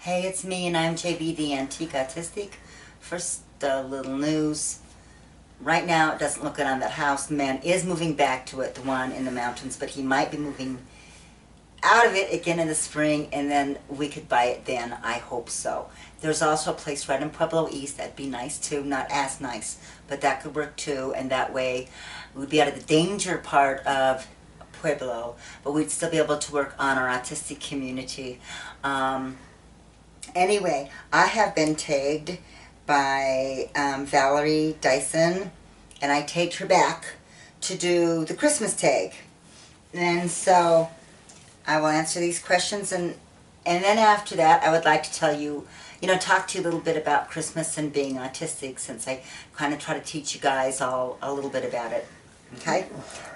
Hey, it's me, and I'm JB, the Antique Autistic. First, little news. Right now, it doesn't look good on that house. The man is moving back to it, the one in the mountains, but he might be moving out of it again in the spring, and then we could buy it then. I hope so. There's also a place right in Pueblo East that'd be nice too. Not as nice, but that could work too, and that way we'd be out of the danger part of Pueblo, but we'd still be able to work on our autistic community. Anyway, I have been tagged by Valerie Dyson, and I tagged her back to do the Christmas tag. And so I will answer these questions, and then after that I would like to tell you, talk to you a little bit about Christmas and being autistic, since I kind of try to teach you guys all a little bit about it, okay?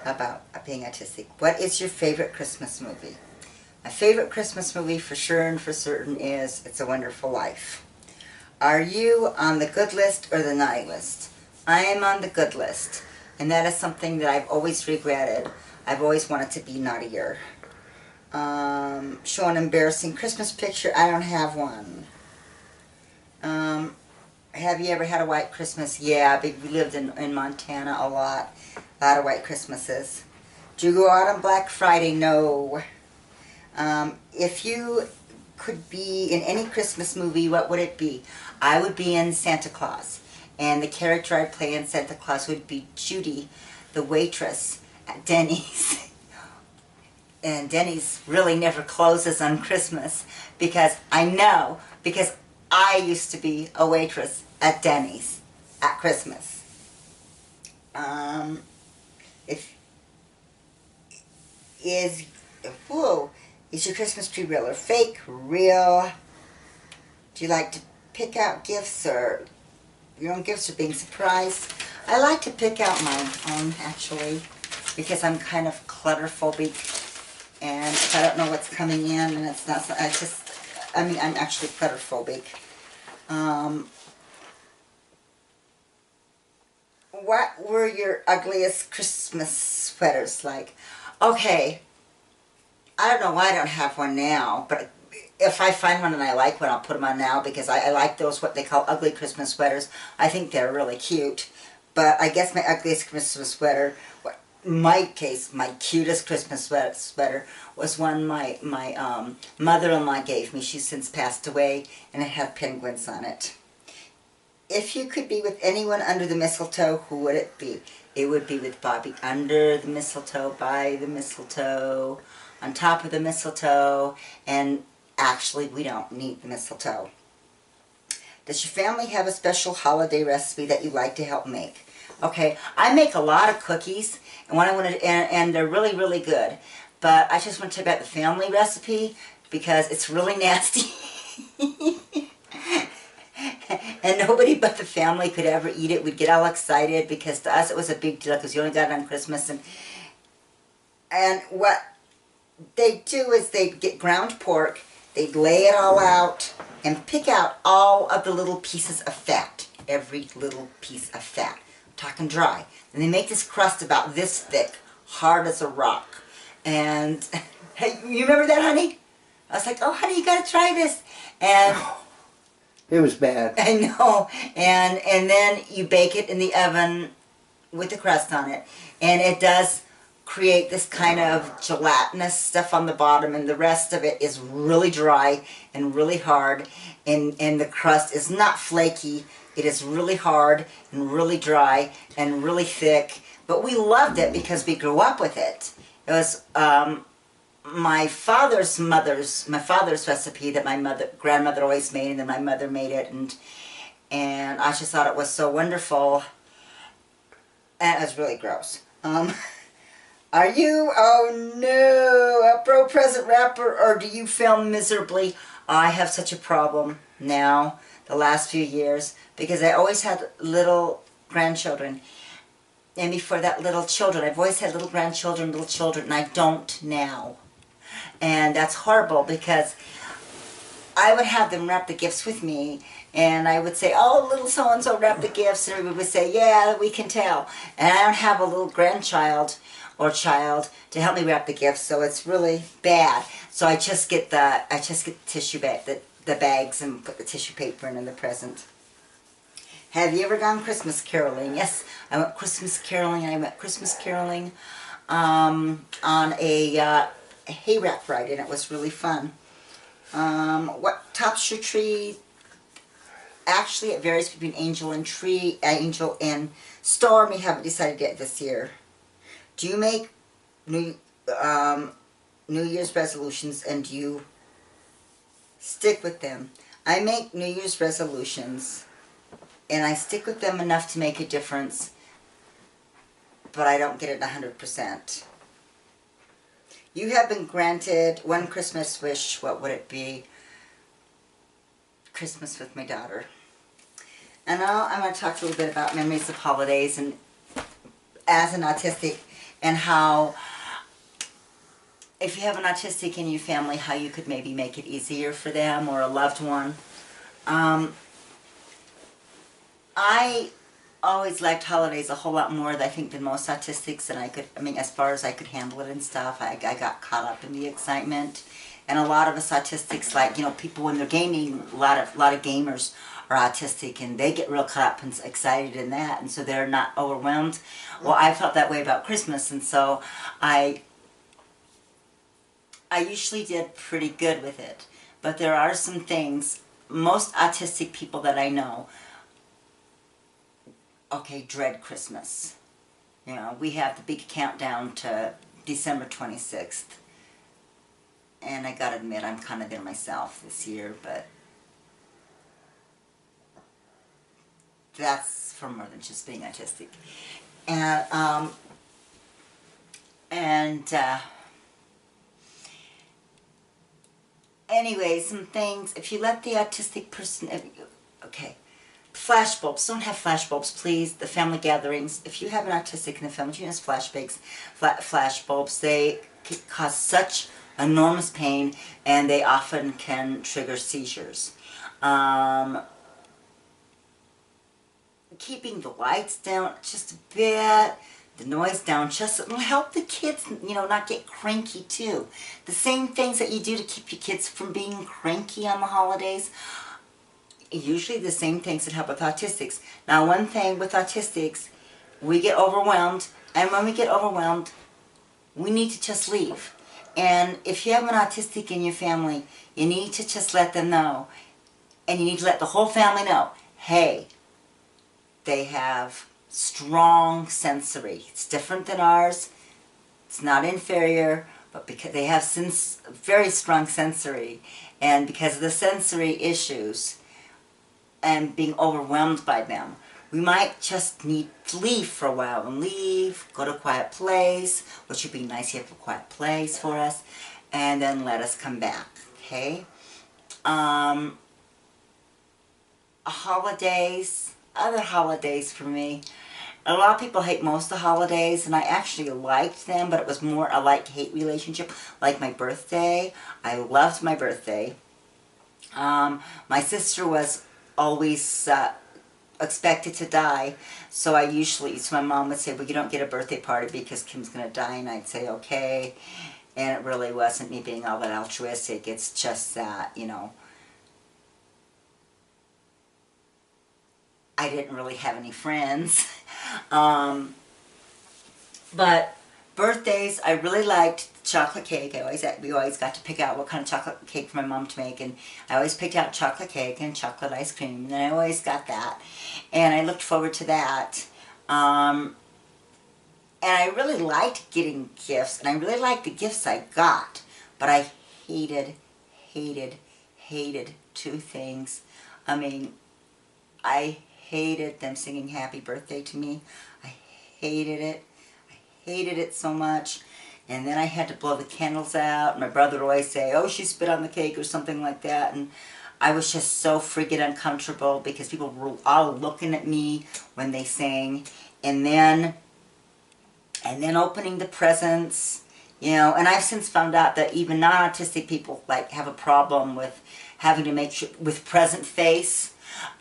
About being autistic. What is your favorite Christmas movie? My favorite Christmas movie for sure and for certain is It's a Wonderful Life. Are you on the good list or the naughty list? I am on the good list, and that is something that I've always regretted. I've always wanted to be naughtier. Show an embarrassing Christmas picture. I don't have one. Have you ever had a white Christmas? Yeah, we lived in Montana a lot of white Christmases. Do you go out on Black Friday? No. If you could be in any Christmas movie, what would it be? I would be in Santa Claus, and the character I'd play in Santa Claus would be Judy, the waitress at Denny's. And Denny's really never closes on Christmas, because I used to be a waitress at Denny's at Christmas. Is your Christmas tree real or fake? Real. Do you like to pick out gifts, or your own gifts, or being surprised? I like to pick out my own, actually, because I'm kind of clutter-phobic, and if I don't know what's coming in, and it's not, I'm actually clutter-phobic. What were your ugliest Christmas sweaters like? Okay. I don't know why I don't have one now, but if I find one and I like one, I'll put them on now, because I like those, what they call ugly Christmas sweaters. I think they're really cute. But I guess my ugliest Christmas sweater, in my case, my cutest Christmas sweater was one my mother-in-law gave me. She's since passed away, and it had penguins on it. If you could be with anyone under the mistletoe, who would it be? It would be with Bobby. Under the mistletoe, by the mistletoe, on top of the mistletoe, and actually we don't need the mistletoe. Does your family have a special holiday recipe that you like to help make? Okay, I make a lot of cookies, and they're really, really good. But I just want to tell you about the family recipe, because it's really nasty. And nobody but the family could ever eat it. We'd get all excited, because to us it was a big deal, because you only got it on Christmas. And what they do is they'd get ground pork, they'd lay it all out, and pick out all of the little pieces of fat. Every little piece of fat. I'm talking dry. And they make this crust about this thick, hard as a rock. And, hey, you remember that, honey? I was like, oh, honey, you gotta try this. And it was bad. I know. And then you bake it in the oven with the crust on it. And it does create this kind of gelatinous stuff on the bottom, and the rest of it is really dry and really hard, and the crust is not flaky. It is really hard and really dry and really thick, but we loved it because we grew up with it. It was my father's recipe that my grandmother always made, and then my mother made it, and I just thought it was so wonderful, and it was really gross. Are you, oh no, a pro-present rapper, or do you fail miserably? I have such a problem now, the last few years, because I always had little grandchildren. And before that, little children. I've always had little grandchildren, little children, and I don't now. And that's horrible, because I would have them wrap the gifts with me, and I would say, oh, little so-and-so wrap the gifts, and everybody would say, yeah, we can tell. And I don't have a little grandchild or child to help me wrap the gifts, so it's really bad. So I just get the tissue bag, the bags, and put the tissue paper in the present. Have you ever gone Christmas caroling? Yes, I went Christmas caroling. I went Christmas caroling on a hay rack ride, and it was really fun. What tops your tree? Actually, it varies between angel and storm. We haven't decided yet this year. Do you make New New Year's resolutions, and do you stick with them? I make New Year's resolutions, and I stick with them enough to make a difference, but I don't get it 100%. You have been granted one Christmas wish. What would it be? Christmas with my daughter. And now I'm going to talk a little bit about memories of holidays and as an autistic, and how if you have an autistic in your family, how you could maybe make it easier for them or a loved one. I always liked holidays a whole lot more, I think, than most autistics, and as far as I could handle it and stuff, I got caught up in the excitement. And a lot of us autistics, like, people when they're gaming, a lot of gamers are autistic, and they get real caught up and excited in that, and so they're not overwhelmed. Well, I felt that way about Christmas, and so I usually did pretty good with it. But there are some things, most autistic people that I know, dread Christmas. We have the big countdown to December 26th. And I gotta admit, I'm kind of there myself this year, but that's for more than just being autistic. Anyway, some things, if you let the autistic person, flashbulbs, don't have flashbulbs, please. The family gatherings, if you have an autistic in the family, you use flashbulbs. They cause such enormous pain, and they often can trigger seizures. Keeping the lights down just a bit, the noise down, just it'll help the kids, not get cranky too. The same things that you do to keep your kids from being cranky on the holidays, usually the same things that help with autistics. Now, one thing with autistics, we get overwhelmed, and when we get overwhelmed, we need to just leave. And if you have an autistic in your family, you need to just let them know, and you need to let the whole family know, hey, they have strong sensory. It's different than ours. It's not inferior, but because they have very strong sensory, and because of the sensory issues and being overwhelmed by them, we might just need to leave for a while and go to a quiet place, which would be nice if you have a quiet place for us, and then let us come back, okay? Holidays, other holidays for me. A lot of people hate most of the holidays, and I actually liked them, but it was more a like-hate relationship. Like my birthday, I loved my birthday. My sister was always expected to die, so my mom would say, well, you don't get a birthday party because Kim's going to die, and I'd say, okay. And it really wasn't me being all that altruistic. It's just that, I didn't really have any friends. But birthdays, I really liked chocolate cake. We always got to pick out what kind of chocolate cake for my mom to make, and I always picked out chocolate cake and chocolate ice cream, and I always got that, and I looked forward to that. And I really liked getting gifts, and I really liked the gifts I got, but I hated two things. I hated them singing happy birthday to me. I hated it. I hated it so much. And then I had to blow the candles out. My brother would always say, oh, she spit on the cake or something like that. And I was just so freaking uncomfortable because people were all looking at me when they sang. And then opening the presents, and I've since found out that even non-autistic people have a problem with having to make sure with present face.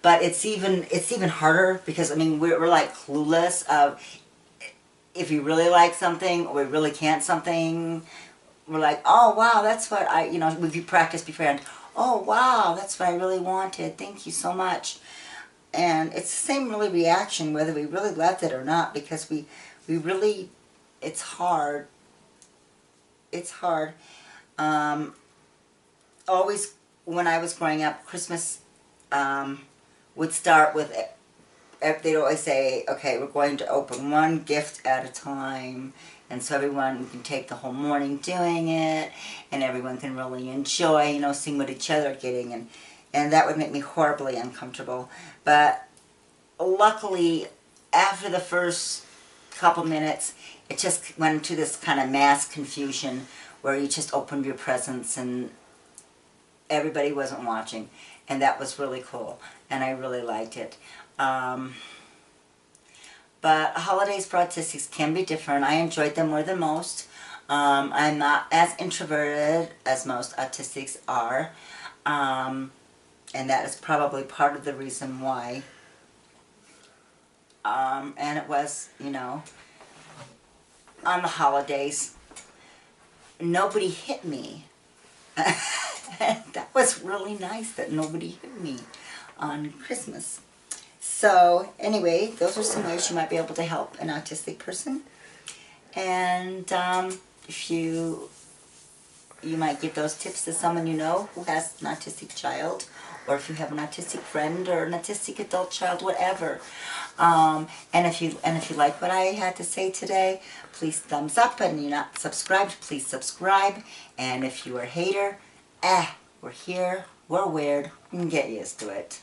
But it's even harder because we're like clueless of if we really like something or we really can't something, we're like, oh wow, that's what I, we practiced beforehand. Oh wow, that's what I really wanted. Thank you so much. And it's the same really reaction whether we really loved it or not, because we really, it's hard. It's hard. Always, when I was growing up, Christmas would start with, they'd always say, okay, we're going to open one gift at a time. And so everyone can take the whole morning doing it, and everyone can really enjoy, seeing what each other are getting. And that would make me horribly uncomfortable. But luckily, after the first couple minutes, it just went into this kind of mass confusion where you just opened your presents and everybody wasn't watching. And that was really cool. And I really liked it. But holidays for autistics can be different. I enjoyed them more than most. I'm not as introverted as most autistics are. And that is probably part of the reason why. And it was, on the holidays, nobody hit me. That was really nice that nobody hit me on Christmas. So anyway, those are some ways you might be able to help an autistic person. And if you might give those tips to someone you know who has an autistic child, or if you have an autistic friend or an autistic adult child, whatever. And if you like what I had to say today, please thumbs up. And you're not subscribed, please subscribe. And if you are a hater, we're here, we're weird, you can get used to it.